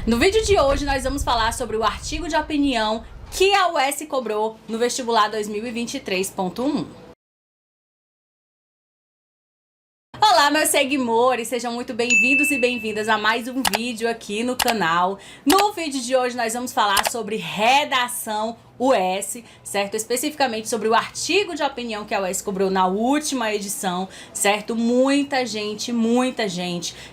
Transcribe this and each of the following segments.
No vídeo de hoje nós vamos falar sobre o artigo de opinião que a UES cobrou no vestibular 2023.1. Olá, meus seguidores, sejam muito bem-vindos e bem-vindas a mais um vídeo aqui no canal. No vídeo de hoje nós vamos falar sobre redação UES, certo? Especificamente sobre o artigo de opinião que a UES cobrou na última edição, certo? Muita gente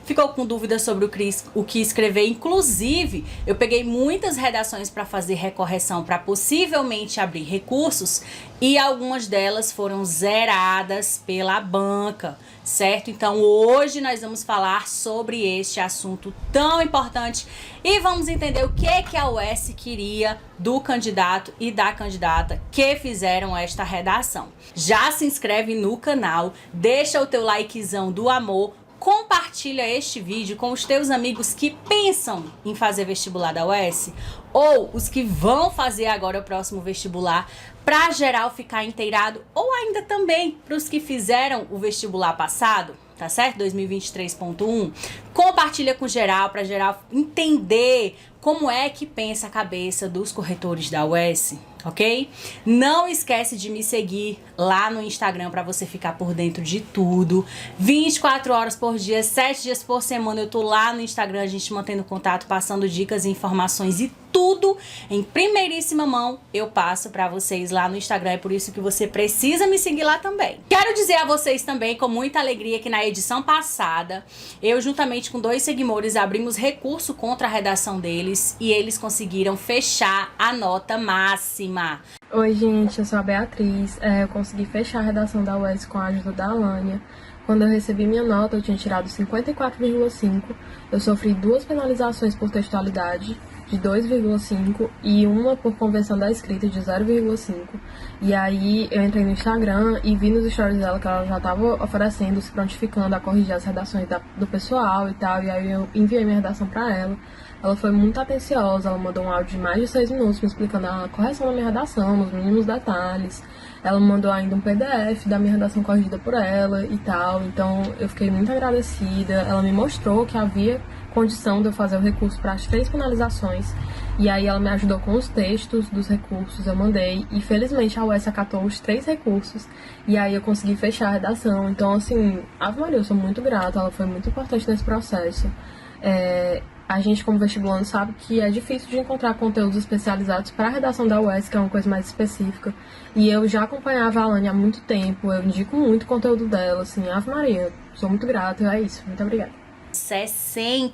ficou com dúvidas sobre o que escrever. Inclusive, eu peguei muitas redações para fazer recorreção, para possivelmente abrir recursos, e algumas delas foram zeradas pela banca, certo? Então, hoje nós vamos falar sobre este assunto tão importante e vamos entender o que a UES queria do candidato e da candidata que fizeram esta redação. Já se inscreve no canal, deixa o teu likezão do amor, compartilha este vídeo com os teus amigos que pensam em fazer vestibular da UES ou os que vão fazer agora o próximo vestibular, para geral ficar inteirado, ou ainda também para os que fizeram o vestibular passado, tá certo? 2023.1. Compartilha com geral, para geral entender como é que pensa a cabeça dos corretores da UES, ok? Não esquece de me seguir lá no Instagram para você ficar por dentro de tudo. 24 horas por dia, 7 dias por semana eu tô lá no Instagram, a gente mantendo contato, passando dicas e informações e tudo em primeiríssima mão eu passo para vocês lá no Instagram, é por isso que você precisa me seguir lá também. Quero dizer a vocês também com muita alegria que na edição passada, eu juntamente com 2 seguidores abrimos recurso contra a redação deles e eles conseguiram fechar a nota máxima. Oi gente, eu sou a Beatriz, eu consegui fechar a redação da UES com a ajuda da Alânia. Quando eu recebi minha nota, eu tinha tirado 54,5, eu sofri 2 penalizações por textualidade, de 2,5 e uma por convenção da escrita de 0,5. E aí eu entrei no Instagram e vi nos stories dela que ela já estava oferecendo, se prontificando a corrigir as redações do pessoal e tal, e aí eu enviei minha redação para ela. Ela foi muito atenciosa, ela mandou um áudio de mais de 6 minutos me explicando a correção da minha redação, os mínimos detalhes. Ela me mandou ainda um PDF da minha redação corrigida por ela e tal, então eu fiquei muito agradecida. Ela me mostrou que havia condição de eu fazer o recurso para as 3 penalizações, e aí ela me ajudou com os textos dos recursos, eu mandei, e felizmente a UES acatou os 3 recursos, e aí eu consegui fechar a redação. Então assim, Ave Maria, eu sou muito grata, ela foi muito importante nesse processo. A gente, como vestibulando, sabe que é difícil de encontrar conteúdos especializados para a redação da UES, que é uma coisa mais específica. E eu já acompanhava a Alânia há muito tempo, eu indico muito o conteúdo dela, assim, Ave Maria, sou muito grata, é isso, muito obrigada. 60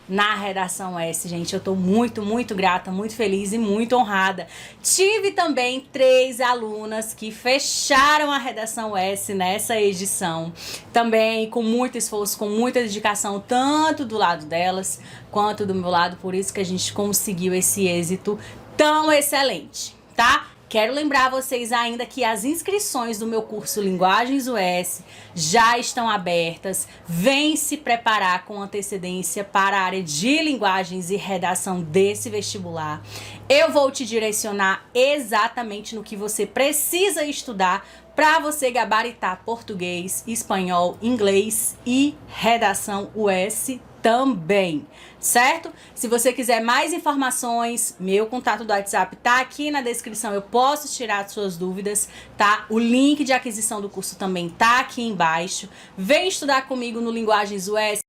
na redação S, gente. Eu tô muito grata, muito feliz e muito honrada. Tive também 3 alunas que fecharam a redação S nessa edição. Também com muito esforço, com muita dedicação, tanto do lado delas quanto do meu lado. Por isso que a gente conseguiu esse êxito tão excelente, tá? Quero lembrar vocês ainda que as inscrições do meu curso Linguagens UES já estão abertas. Vem se preparar com antecedência para a área de linguagens e redação desse vestibular. Eu vou te direcionar exatamente no que você precisa estudar para você gabaritar português, espanhol, inglês e redação UES também, certo? Se você quiser mais informações, meu contato do WhatsApp tá aqui na descrição, eu posso tirar suas dúvidas, tá? O link de aquisição do curso também tá aqui embaixo. Vem estudar comigo no Linguagens UES.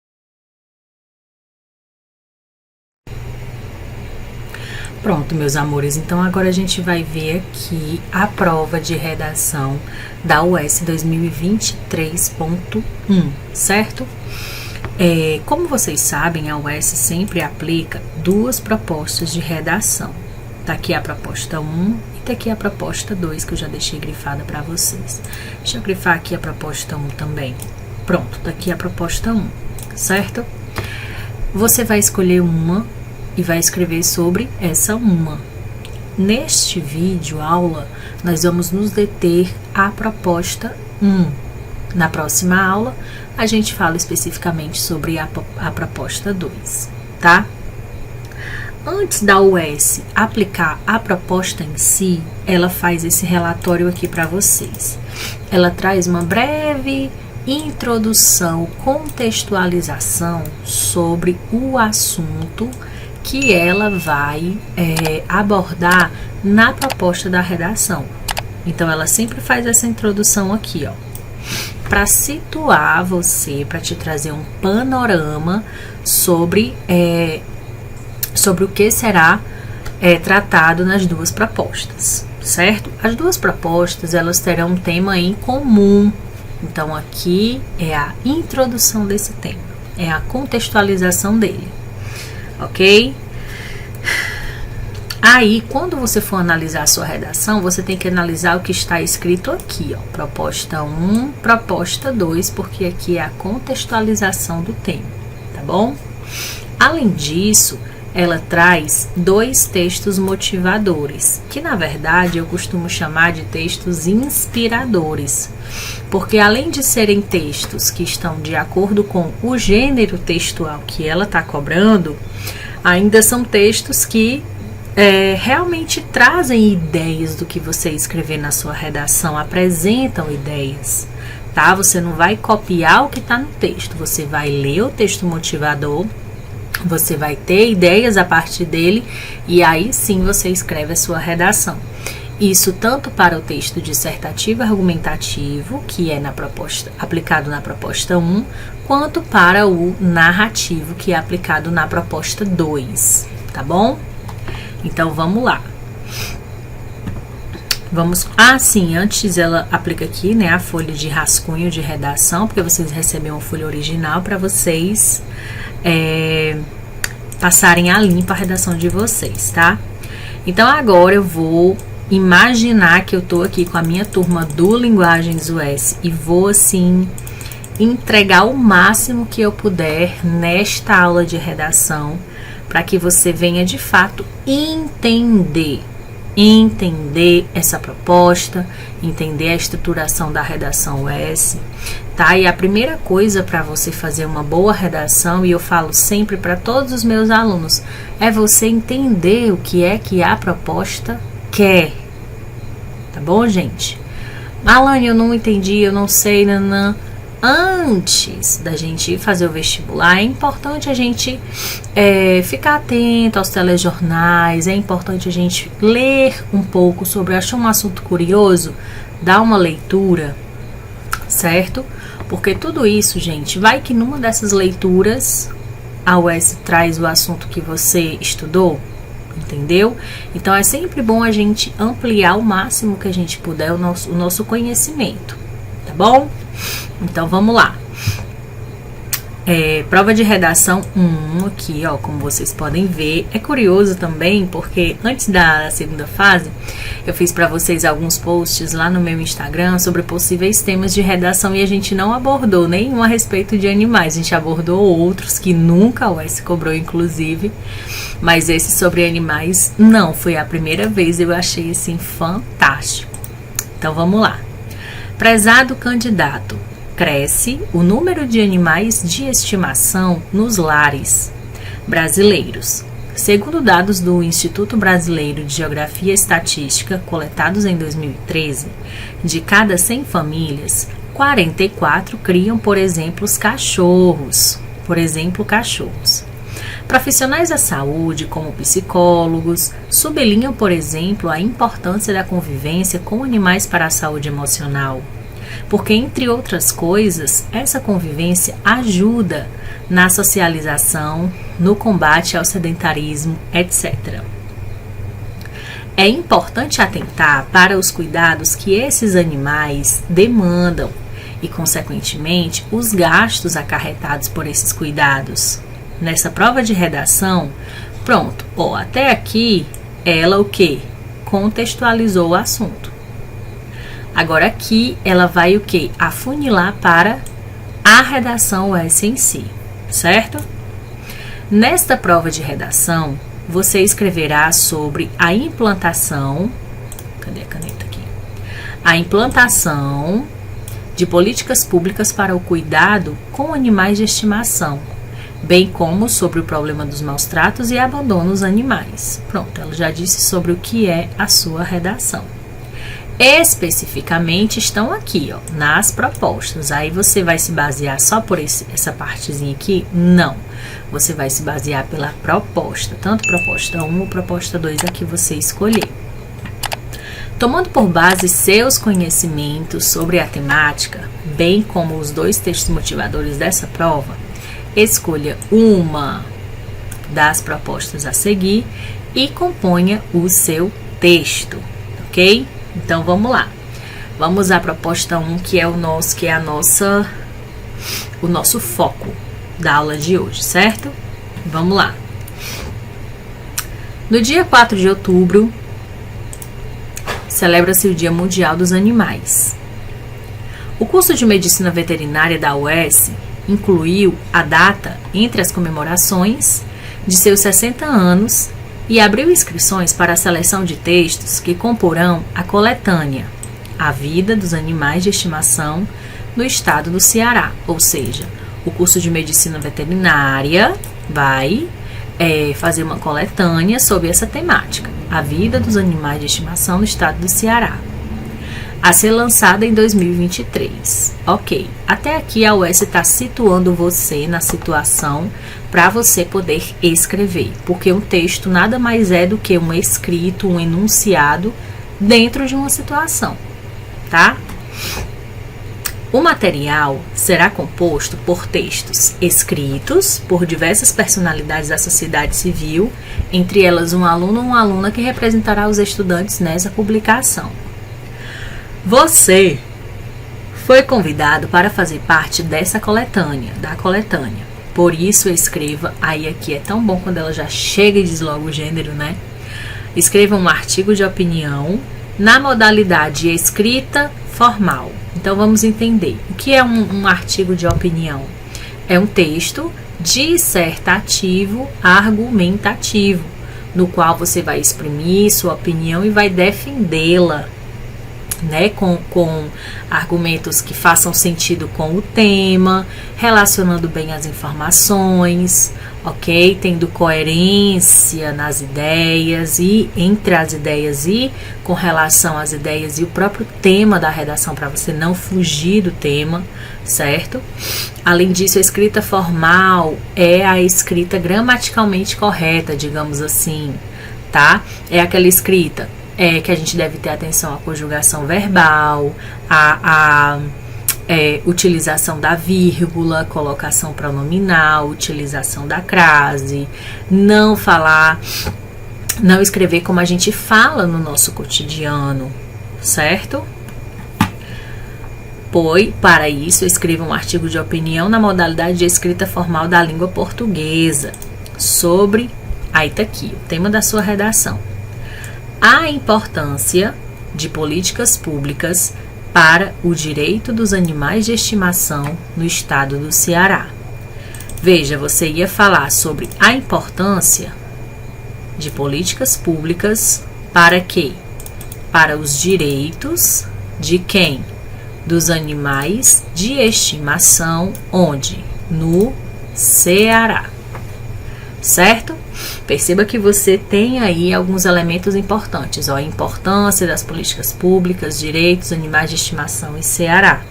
Pronto, meus amores, então agora a gente vai ver aqui a prova de redação da UES 2023.1, certo? Como vocês sabem, a UES sempre aplica 2 propostas de redação. Tá aqui a proposta 1 e tá aqui a proposta 2, que eu já deixei grifada para vocês. Deixa eu grifar aqui a proposta 1 também. Pronto, tá aqui a proposta 1, certo? Você vai escolher uma e vai escrever sobre essa uma. Neste vídeo, aula, nós vamos nos deter à proposta 1. Na próxima aula, a gente fala especificamente sobre a proposta 2, tá? Antes da UES aplicar a proposta em si, ela faz esse relatório aqui para vocês. Ela traz uma breve introdução, contextualização sobre o assunto que ela vai abordar na proposta da redação. Então, ela sempre faz essa introdução aqui, ó, para situar você, para te trazer um panorama sobre o que será tratado nas duas propostas, certo? As duas propostas, elas terão um tema em comum. Então, aqui é a introdução desse tema, é a contextualização dele, ok? Aí, quando você for analisar a sua redação, você tem que analisar o que está escrito aqui, ó, proposta 1, proposta 2, porque aqui é a contextualização do tema, tá bom? Além disso, ela traz 2 textos motivadores, que na verdade eu costumo chamar de textos inspiradores, porque além de serem textos que estão de acordo com o gênero textual que ela está cobrando, ainda são textos que realmente trazem ideias do que você escrever na sua redação, apresentam ideias, tá? Você não vai copiar o que está no texto, você vai ler o texto motivador, você vai ter ideias a partir dele e aí sim você escreve a sua redação. Isso tanto para o texto dissertativo argumentativo, que é aplicado na proposta 1, quanto para o narrativo, que é aplicado na proposta 2, tá bom? Então, vamos lá. Sim, antes ela aplica aqui, né, a folha de rascunho de redação, porque vocês recebem uma folha original para vocês passarem a limpo a redação de vocês, tá? Então, agora eu vou imaginar que eu tô aqui com a minha turma do Linguagens US e vou, assim, entregar o máximo que eu puder nesta aula de redação, para que você venha de fato entender essa proposta, entender a estruturação da redação US, tá? E a primeira coisa para você fazer uma boa redação, e eu falo sempre para todos os meus alunos, é você entender o que é que a proposta quer, tá bom, gente? Alane, eu não entendi, eu não sei, nanã. Antes da gente fazer o vestibular, é importante a gente ficar atento aos telejornais, é importante a gente ler um pouco sobre, achou um assunto curioso, dá uma leitura, certo? Porque tudo isso, gente, vai que numa dessas leituras a UES traz o assunto que você estudou, entendeu? Então é sempre bom a gente ampliar o máximo que a gente puder o nosso conhecimento, tá bom? Então, vamos lá. Prova de redação 1 aqui, ó, como vocês podem ver. É curioso também, porque antes da segunda fase, eu fiz para vocês alguns posts lá no meu Instagram sobre possíveis temas de redação e a gente não abordou nenhum a respeito de animais. A gente abordou outros que nunca a UES cobrou, inclusive. Mas esse sobre animais, não. Foi a primeira vez, eu achei, assim, fantástico. Então, vamos lá. Prezado candidato, cresce o número de animais de estimação nos lares brasileiros. Segundo dados do Instituto Brasileiro de Geografia e Estatística, coletados em 2013, de cada 100 famílias, 44 criam, por exemplo, cachorros. Profissionais da saúde, como psicólogos, sublinham, por exemplo, a importância da convivência com animais para a saúde emocional, porque, entre outras coisas, essa convivência ajuda na socialização, no combate ao sedentarismo, etc. É importante atentar para os cuidados que esses animais demandam e, consequentemente, os gastos acarretados por esses cuidados. Nessa prova de redação, pronto, até aqui ela o quê? Contextualizou o assunto. Agora aqui ela vai o quê? Afunilar para a redação US em si, certo? Nesta prova de redação, você escreverá sobre a implantação, cadê a caneta aqui? A implantação de políticas públicas para o cuidado com animais de estimação, bem como sobre o problema dos maus tratos e abandono dos animais. Pronto, ela já disse sobre o que é a sua redação. Especificamente estão aqui, ó, nas propostas. Aí você vai se basear só por essa partezinha aqui? Não. você vai se basear pela proposta, tanto proposta 1 ou proposta 2 a que você escolher. Tomando por base seus conhecimentos sobre a temática, bem como os 2 textos motivadores dessa prova, escolha uma das propostas a seguir e componha o seu texto, ok? Então vamos lá. Vamos à proposta 1, que é o nosso foco da aula de hoje, certo? Vamos lá. No dia 4 de outubro, celebra-se o Dia Mundial dos Animais. O curso de Medicina Veterinária da UES incluiu a data entre as comemorações de seus 60 anos e abriu inscrições para a seleção de textos que comporão a coletânea A Vida dos Animais de Estimação no Estado do Ceará, ou seja, o curso de Medicina Veterinária vai fazer uma coletânea sobre essa temática, A Vida dos Animais de Estimação no Estado do Ceará, a ser lançada em 2023. Ok, até aqui a UES está situando você na situação para você poder escrever, porque um texto nada mais é do que um escrito, um enunciado dentro de uma situação, tá? O material será composto por textos escritos por diversas personalidades da sociedade civil, entre elas um aluno ou uma aluna que representará os estudantes nessa publicação. Você foi convidado para fazer parte dessa coletânea, Por isso escreva, aí aqui é tão bom quando ela já chega e diz logo o gênero, né? Escreva um artigo de opinião na modalidade escrita formal. Então, vamos entender. O que é um artigo de opinião? É um texto dissertativo argumentativo, no qual você vai exprimir sua opinião e vai defendê-la, né, com argumentos que façam sentido com o tema, relacionando bem as informações, ok? Tendo coerência nas ideias e entre as ideias e com relação às ideias e o próprio tema da redação, para você não fugir do tema, certo? Além disso, a escrita formal é a escrita gramaticalmente correta, digamos assim, tá? É aquela escrita que a gente deve ter atenção à conjugação verbal, à utilização da vírgula, colocação pronominal, utilização da crase, não escrever como a gente fala no nosso cotidiano, certo? Para isso, escreva um artigo de opinião na modalidade de escrita formal da língua portuguesa sobre, aí tá aqui, o tema da sua redação. A importância de políticas públicas para o direito dos animais de estimação no estado do Ceará. Veja, você ia falar sobre a importância de políticas públicas para quê? Para os direitos de quem? Dos animais de estimação, onde? No Ceará. Certo? Perceba que você tem aí alguns elementos importantes, a importância das políticas públicas, direitos, animais de estimação e Ceará,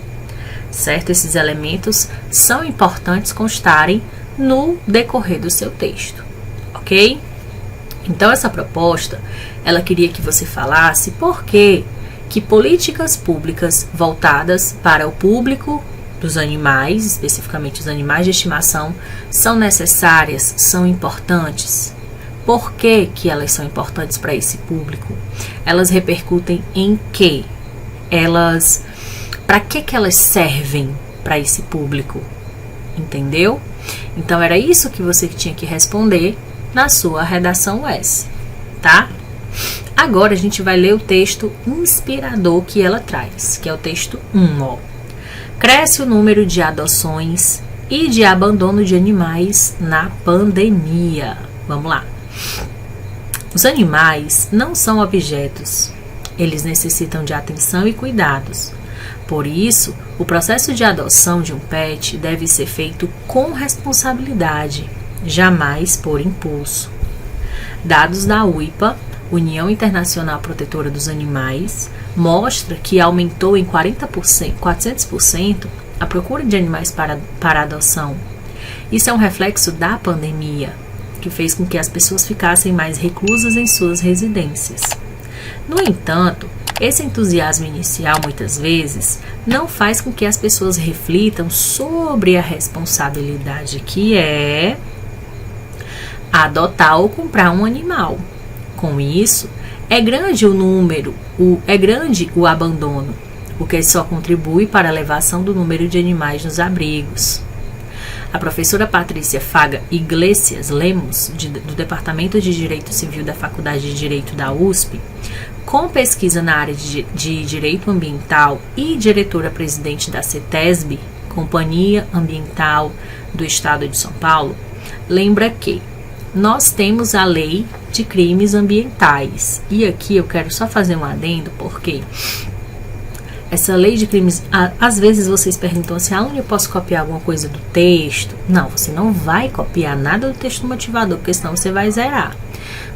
certo? Esses elementos são importantes constarem no decorrer do seu texto, ok? Então, essa proposta, ela queria que você falasse por que políticas públicas voltadas para o público dos animais, especificamente os animais de estimação, são necessárias, são importantes. Por que elas são importantes para esse público? Elas repercutem em quê? Para que elas servem para esse público? Entendeu? Então, era isso que você tinha que responder na sua redação UES, tá? Agora, a gente vai ler o texto inspirador que ela traz, que é o texto 1, ó. Cresce o número de adoções e de abandono de animais na pandemia. Vamos lá. Os animais não são objetos. Eles necessitam de atenção e cuidados. Por isso, o processo de adoção de um pet deve ser feito com responsabilidade, jamais por impulso. Dados da UIPA, União Internacional Protetora dos Animais, mostra que aumentou em 400% a procura de animais para adoção Isso é um reflexo da pandemia, que fez com que as pessoas ficassem mais reclusas em suas residências. No entanto, esse entusiasmo inicial, muitas vezes, não faz com que as pessoas reflitam sobre a responsabilidade que é adotar ou comprar um animal. Com isso, é grande o abandono, o que só contribui para a elevação do número de animais nos abrigos. A professora Patrícia Faga Iglesias Lemos, do Departamento de Direito Civil da Faculdade de Direito da USP, com pesquisa na área de Direito Ambiental e diretora-presidente da CETESB, Companhia Ambiental do Estado de São Paulo, lembra que nós temos a Lei de Crimes Ambientais. E aqui eu quero só fazer um adendo, porque essa lei de crimes, às vezes vocês perguntam assim, onde eu posso copiar alguma coisa do texto? Não, você não vai copiar nada do texto motivador, porque senão você vai zerar.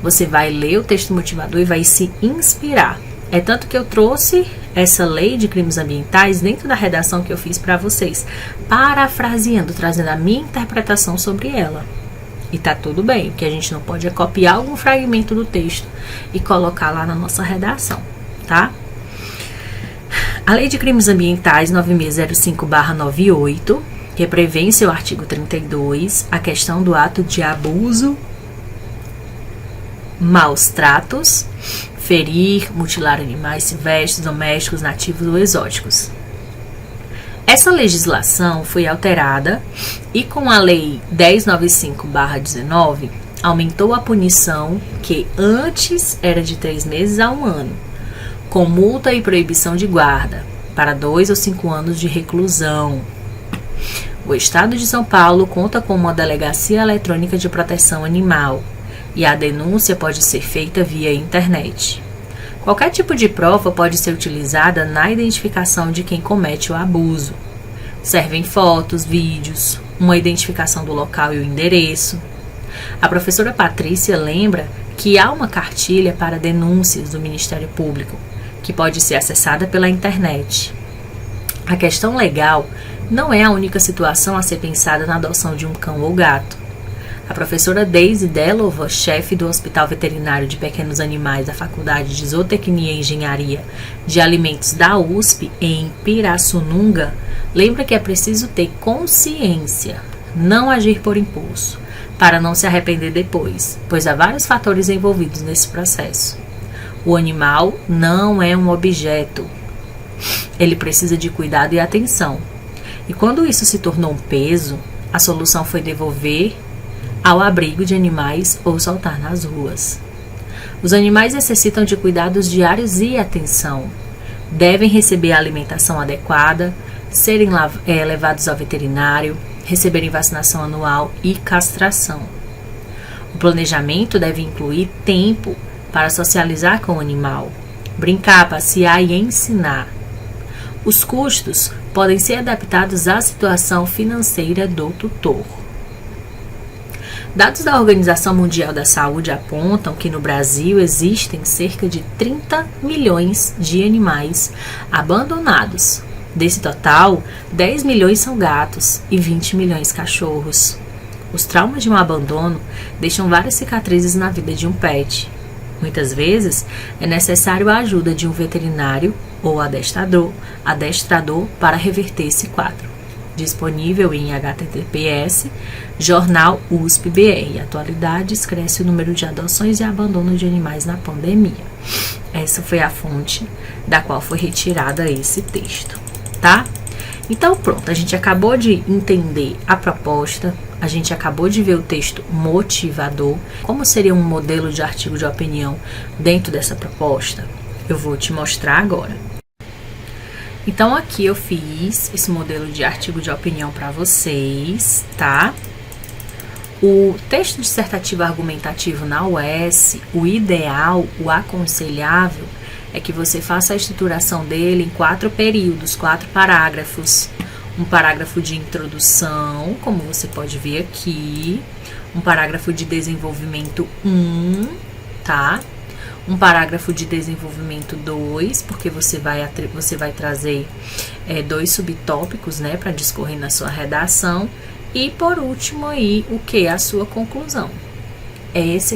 Você vai ler o texto motivador e vai se inspirar. É tanto que eu trouxe essa lei de crimes ambientais dentro da redação que eu fiz para vocês, parafraseando, trazendo a minha interpretação sobre ela. E tá tudo bem, o que a gente não pode é copiar algum fragmento do texto e colocar lá na nossa redação, tá? A Lei de Crimes Ambientais 9605/98, que prevê em seu artigo 32 a questão do ato de abuso, maus tratos, ferir, mutilar animais silvestres, domésticos, nativos ou exóticos. Essa legislação foi alterada e com a Lei 1095/19 aumentou a punição, que antes era de 3 meses a 1 ano, com multa e proibição de guarda, para 2 ou 5 anos de reclusão. O Estado de São Paulo conta com uma delegacia eletrônica de proteção animal e a denúncia pode ser feita via internet. Qualquer tipo de prova pode ser utilizada na identificação de quem comete o abuso. Servem fotos, vídeos, uma identificação do local e o endereço. A professora Patrícia lembra que há uma cartilha para denúncias do Ministério Público, que pode ser acessada pela internet. A questão legal não é a única situação a ser pensada na adoção de um cão ou gato. A professora Deise Delova, chefe do Hospital Veterinário de Pequenos Animais da Faculdade de Zootecnia e Engenharia de Alimentos da USP, em Pirassununga, lembra que é preciso ter consciência, não agir por impulso, para não se arrepender depois, pois há vários fatores envolvidos nesse processo. O animal não é um objeto. Ele precisa de cuidado e atenção. E quando isso se tornou um peso, a solução foi devolver ao abrigo de animais ou soltar nas ruas. Os animais necessitam de cuidados diários e atenção. Devem receber a alimentação adequada, serem levados ao veterinário, receberem vacinação anual e castração. O planejamento deve incluir tempo para socializar com o animal, brincar, passear e ensinar. Os custos podem ser adaptados à situação financeira do tutor. Dados da Organização Mundial da Saúde apontam que no Brasil existem cerca de 30 milhões de animais abandonados. Desse total, 10 milhões são gatos e 20 milhões cachorros. Os traumas de um abandono deixam várias cicatrizes na vida de um pet. Muitas vezes, é necessário a ajuda de um veterinário ou adestrador para reverter esse quadro. Disponível em https jornal USP-BR. Atualidades, cresce o número de adoções e abandono de animais na pandemia. Essa foi a fonte da qual foi retirada esse texto, tá? Então pronto, a gente acabou de entender a proposta, a gente acabou de ver o texto motivador. Como seria um modelo de artigo de opinião dentro dessa proposta? Eu vou te mostrar agora. Então aqui eu fiz esse modelo de artigo de opinião para vocês, tá? O texto dissertativo argumentativo na UES, o ideal, o aconselhável, é que você faça a estruturação dele em 4 períodos, 4 parágrafos. Um parágrafo de introdução, como você pode ver aqui. Um parágrafo de desenvolvimento 1, tá? Um parágrafo de desenvolvimento 2, porque você vai trazer 2 subtópicos, né, para discorrer na sua redação. E por último aí, o que? A sua conclusão. Essa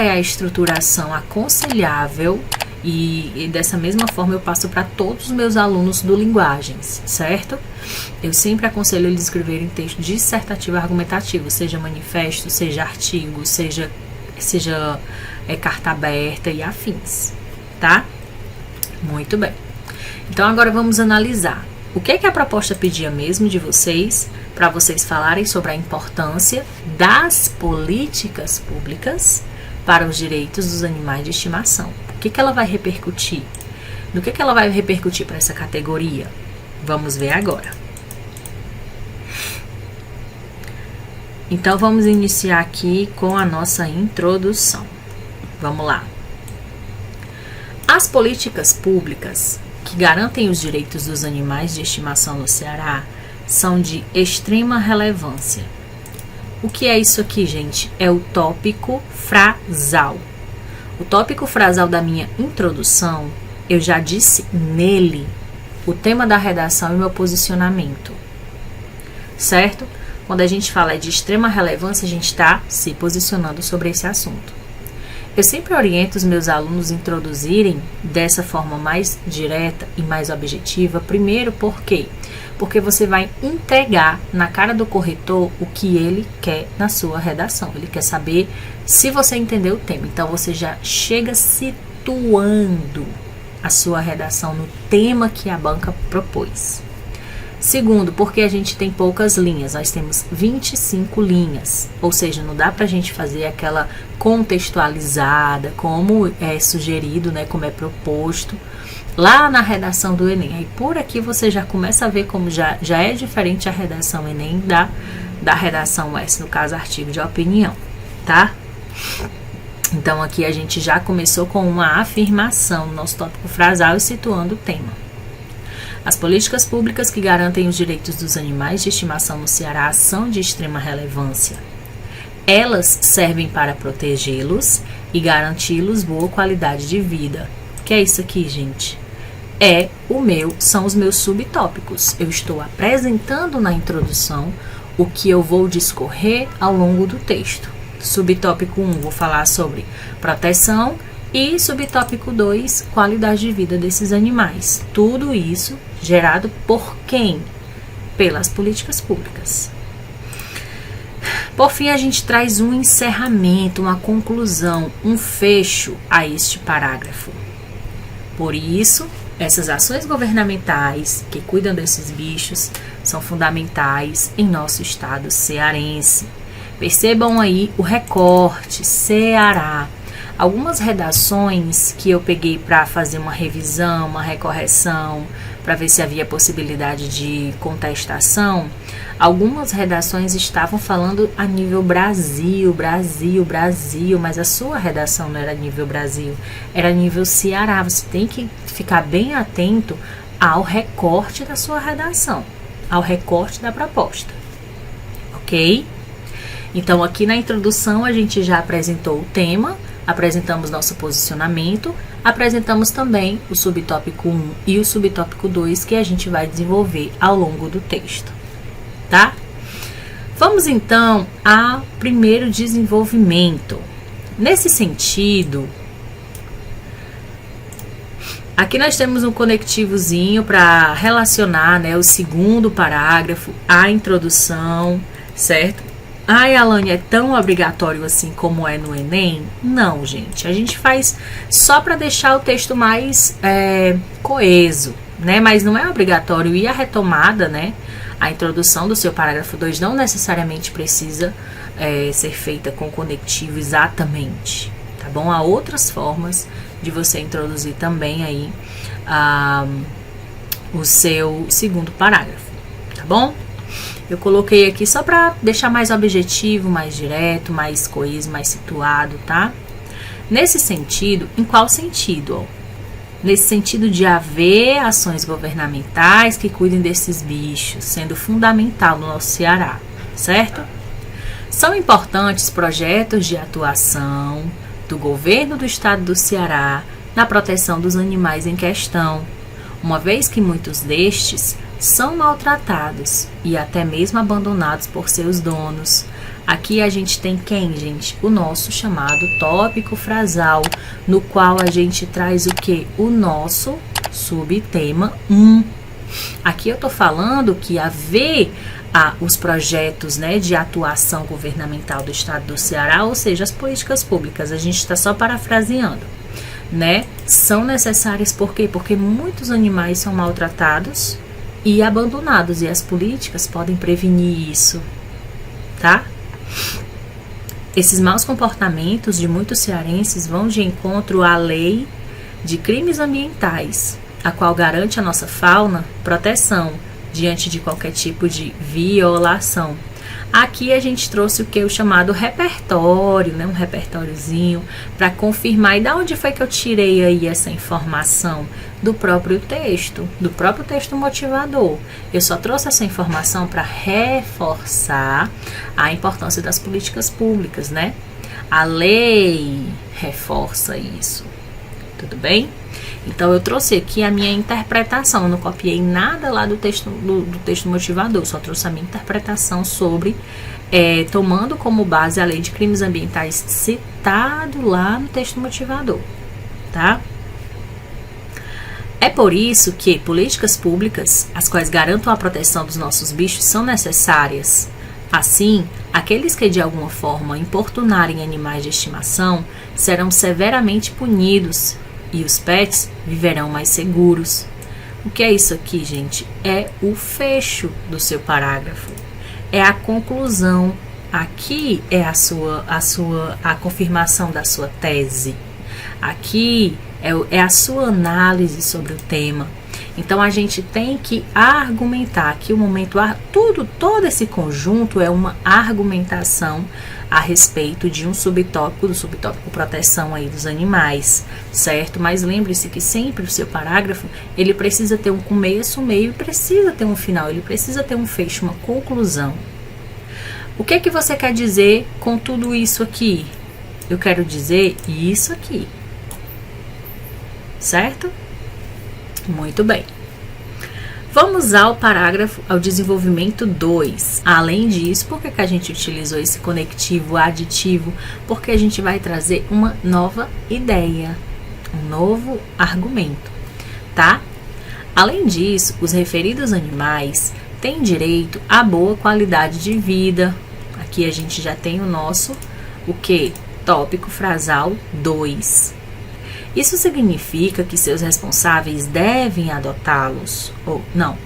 é a estruturação aconselhável e dessa mesma forma eu passo para todos os meus alunos do Linguagens, certo? Eu sempre aconselho eles escreverem texto dissertativo argumentativo, seja manifesto, seja artigo, seja carta aberta e afins, tá? Muito bem. Então agora vamos analisar o que a proposta pedia mesmo de vocês, para vocês falarem sobre a importância das políticas públicas para os direitos dos animais de estimação. O que ela vai repercutir? No que ela vai repercutir para essa categoria? Vamos ver agora. Então vamos iniciar aqui com a nossa introdução. Vamos lá. As políticas públicas que garantem os direitos dos animais de estimação no Ceará são de extrema relevância. O que é isso aqui, gente? É o tópico frasal. O tópico frasal da minha introdução, eu já disse nele o tema da redação e meu posicionamento, certo? Quando a gente fala de extrema relevância, a gente está se posicionando sobre esse assunto. Eu sempre oriento os meus alunos a introduzirem dessa forma mais direta e mais objetiva. Primeiro, por quê? Porque você vai entregar na cara do corretor o que ele quer na sua redação. Ele quer saber se você entendeu o tema. Então, você já chega situando a sua redação no tema que a banca propôs. Segundo, porque a gente tem poucas linhas, nós temos 25 linhas, ou seja, não dá pra gente fazer aquela contextualizada, como é sugerido, né, como é proposto, lá na redação do Enem. Aí por aqui você já começa a ver como já é diferente a redação Enem da redação S, no caso artigo de opinião, tá? Então aqui a gente já começou com uma afirmação no nosso tópico frasal e situando o tema. As políticas públicas que garantem os direitos dos animais de estimação no Ceará são de extrema relevância. Elas servem para protegê-los e garanti-los boa qualidade de vida. O que é isso aqui, gente? São os meus subtópicos. Eu estou apresentando na introdução o que eu vou discorrer ao longo do texto. Subtópico 1, vou falar sobre proteção. E subtópico 2, qualidade de vida desses animais. Tudo isso gerado por quem? Pelas políticas públicas. Por fim, a gente traz um encerramento, uma conclusão, um fecho a este parágrafo. Por isso, essas ações governamentais que cuidam desses bichos são fundamentais em nosso estado cearense. Percebam aí o recorte, Ceará. Algumas redações que eu peguei para fazer uma revisão, uma recorreção, para ver se havia possibilidade de contestação, algumas redações estavam falando a nível Brasil, mas a sua redação não era nível Brasil, era nível Ceará. Você tem que ficar bem atento ao recorte da sua redação, ao recorte da proposta, ok? Então, aqui na introdução a gente já apresentou o tema, apresentamos nosso posicionamento, apresentamos também o subtópico 1 e o subtópico 2 que a gente vai desenvolver ao longo do texto, tá? Vamos então ao primeiro desenvolvimento. Nesse sentido, aqui nós temos um conectivozinho para relacionar, né, o segundo parágrafo, a introdução, certo? Ai, Alane, é tão obrigatório assim como é no Enem? Não, gente. A gente faz só para deixar o texto mais coeso, né? Mas não é obrigatório. E a retomada, né? A introdução do seu parágrafo 2 não necessariamente precisa ser feita com conectivo exatamente, tá bom? Há outras formas de você introduzir também aí o seu segundo parágrafo, tá bom? Eu coloquei aqui só para deixar mais objetivo, mais direto, mais coeso, mais situado, tá? Nesse sentido, em qual sentido? Nesse sentido de haver ações governamentais que cuidem desses bichos, sendo fundamental no nosso Ceará, certo? São importantes projetos de atuação do governo do estado do Ceará na proteção dos animais em questão, uma vez que muitos destes são maltratados e até mesmo abandonados por seus donos. Aqui a gente tem quem, gente? O nosso chamado tópico frasal, no qual a gente traz o que? O nosso subtema 1. Aqui eu tô falando que os projetos, né, de atuação governamental do Estado do Ceará, ou seja, as políticas públicas, a gente está só parafraseando, né? São necessárias por quê? Porque muitos animais são maltratados e abandonados, e as políticas podem prevenir isso, tá? Esses maus comportamentos de muitos cearenses vão de encontro à lei de crimes ambientais, a qual garante à nossa fauna proteção diante de qualquer tipo de violação. Aqui a gente trouxe o que? O chamado repertório, né? Um repertóriozinho para confirmar. E da onde foi que eu tirei aí essa informação? Do próprio texto motivador. Eu só trouxe essa informação para reforçar a importância das políticas públicas, né? A lei reforça isso. Tudo bem? Então eu trouxe aqui a minha interpretação, eu não copiei nada lá do texto motivador, só trouxe a minha interpretação sobre, tomando como base a lei de crimes ambientais citado lá no texto motivador, tá? É por isso que políticas públicas, as quais garantam a proteção dos nossos bichos, são necessárias. Assim, aqueles que de alguma forma importunarem animais de estimação serão severamente punidos e os pets viverão mais seguros. O que é isso aqui, gente? É o fecho do seu parágrafo. É a conclusão. Aqui é a confirmação da sua tese. Aqui é a sua análise sobre o tema. Então a gente tem que argumentar. Aqui o momento, todo esse conjunto é uma argumentação a respeito de um subtópico, do subtópico proteção aí dos animais, certo? Mas lembre-se que sempre o seu parágrafo, ele precisa ter um começo, um meio e precisa ter um final, ele precisa ter um fecho, uma conclusão. O que é que você quer dizer com tudo isso aqui? Eu quero dizer isso aqui, certo? Muito bem. Vamos ao parágrafo, ao desenvolvimento 2. Além disso, por que a gente utilizou esse conectivo aditivo? Porque a gente vai trazer uma nova ideia, um novo argumento, tá? Além disso, os referidos animais têm direito a boa qualidade de vida. Aqui a gente já tem o nosso, o que? Tópico frasal 2. Isso significa que seus responsáveis devem adotá-los, ou não.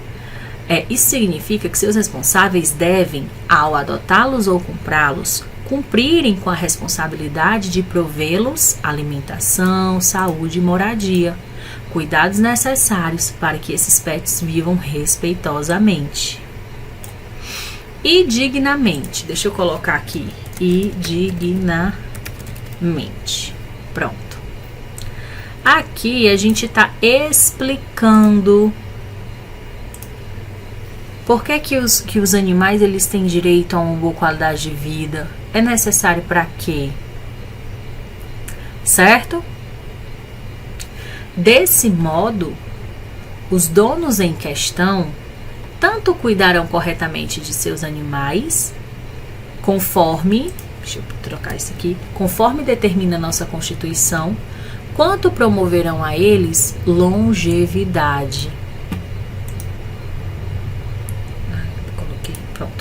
Isso significa que seus responsáveis devem, ao adotá-los ou comprá-los, cumprirem com a responsabilidade de provê-los alimentação, saúde e moradia, cuidados necessários para que esses pets vivam respeitosamente e dignamente. Deixa eu colocar aqui, e dignamente. Pronto. Aqui a gente está explicando por que os animais eles têm direito a uma boa qualidade de vida. É necessário para quê? Certo? Desse modo, os donos em questão tanto cuidarão corretamente de seus animais, conforme, deixa eu trocar isso aqui, conforme determina a nossa Constituição, quanto promoverão a eles longevidade.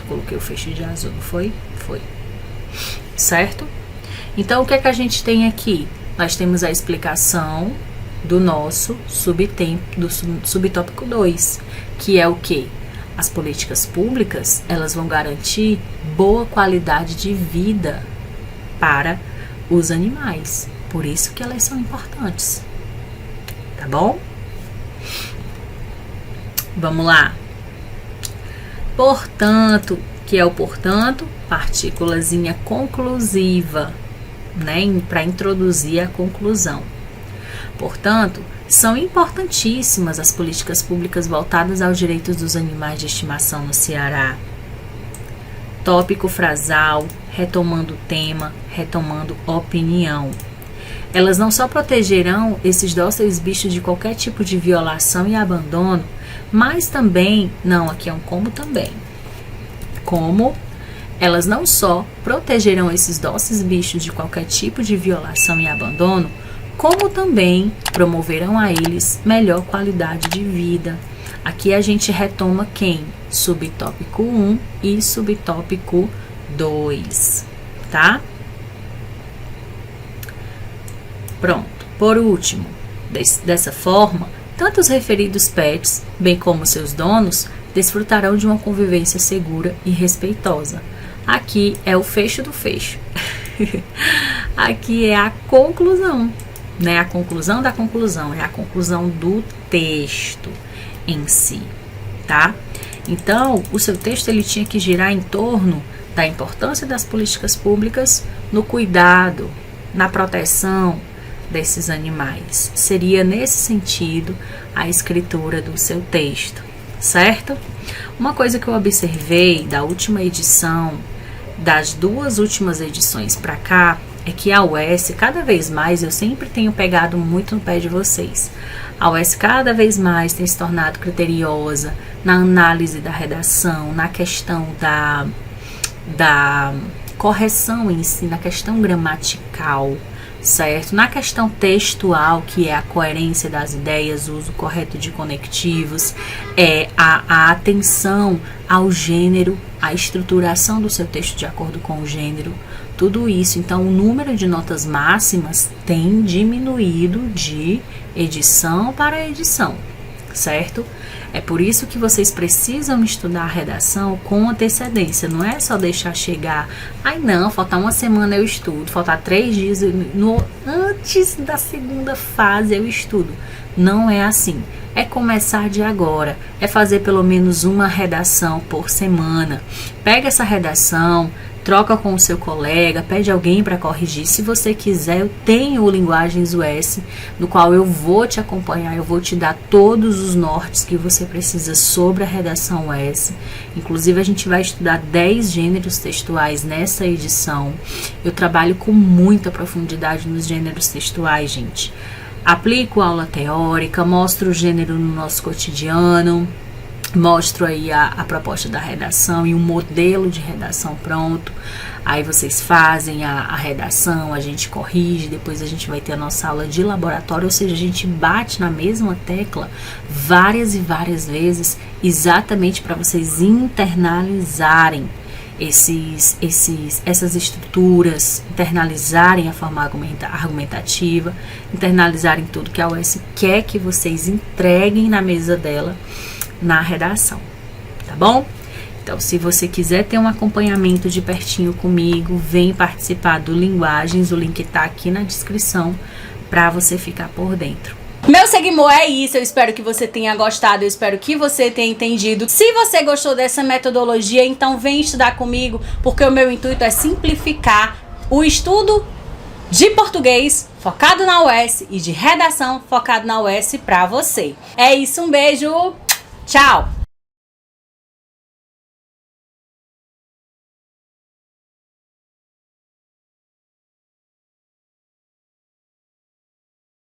Coloquei o fecho de azul, não foi? Foi. Certo? Então, o que é que a gente tem aqui? Nós temos a explicação do nosso subtópico 2, que é o quê? As políticas públicas, elas vão garantir boa qualidade de vida para os animais. Por isso que elas são importantes. Tá bom? Vamos lá. Portanto, que é o portanto, partículazinha conclusiva, né? Para introduzir a conclusão. Portanto, são importantíssimas as políticas públicas voltadas aos direitos dos animais de estimação no Ceará. Tópico frasal, retomando o tema, retomando opinião. elas não só protegerão esses dóceis bichos de qualquer tipo de violação e abandono, mas também, não, aqui é um como também, como elas não só protegerão esses dóceis bichos de qualquer tipo de violação e abandono, como também promoverão a eles melhor qualidade de vida. Aqui a gente retoma quem? Subtópico 1 e subtópico 2, tá? Pronto. Por último, dessa forma, tanto os referidos pets, bem como seus donos, desfrutarão de uma convivência segura e respeitosa. Aqui é o fecho do fecho. Aqui é a conclusão, né? A conclusão da conclusão, é a conclusão do texto em si, tá? Então, o seu texto ele tinha que girar em torno da importância das políticas públicas no cuidado, na proteção desses animais. Seria nesse sentido a escritura do seu texto, certo? Uma coisa que eu observei da última edição, das duas últimas edições para cá, é que a UES, cada vez mais, eu sempre tenho pegado muito no pé de vocês, a UES cada vez mais tem se tornado criteriosa na análise da redação, na questão da correção em si, na questão gramatical, certo? Na questão textual, que é a coerência das ideias, o uso correto de conectivos, a atenção ao gênero, a estruturação do seu texto de acordo com o gênero, tudo isso. Então, o número de notas máximas tem diminuído de edição para edição, certo? É por isso que vocês precisam estudar a redação com antecedência. Não é só deixar chegar, ai não, faltar uma semana eu estudo, faltar 3 dias, antes da segunda fase eu estudo. Não é assim. É começar de agora. É fazer pelo menos uma redação por semana. Pega essa redação, troca com o seu colega, pede alguém para corrigir. Se você quiser, eu tenho o Linguagens US, no qual eu vou te acompanhar, eu vou te dar todos os nortes que você precisa sobre a redação US. Inclusive, a gente vai estudar 10 gêneros textuais nessa edição. Eu trabalho com muita profundidade nos gêneros textuais, gente. Aplico aula teórica, mostro o gênero no nosso cotidiano, mostro aí a proposta da redação e um modelo de redação pronto. Aí vocês fazem a redação, a gente corrige, depois a gente vai ter a nossa aula de laboratório, ou seja, a gente bate na mesma tecla várias e várias vezes, exatamente para vocês internalizarem essas estruturas, internalizarem a forma argumentativa, internalizarem tudo que a UES quer que vocês entreguem na mesa dela na redação, tá bom? Então, se você quiser ter um acompanhamento de pertinho comigo, vem participar do Linguagens, o link tá aqui na descrição para você ficar por dentro. Meu seguimor, é isso, eu espero que você tenha gostado, eu espero que você tenha entendido. Se você gostou dessa metodologia, então vem estudar comigo, porque o meu intuito é simplificar o estudo de português focado na UES e de redação focado na UES para você. É isso, um beijo, tchau!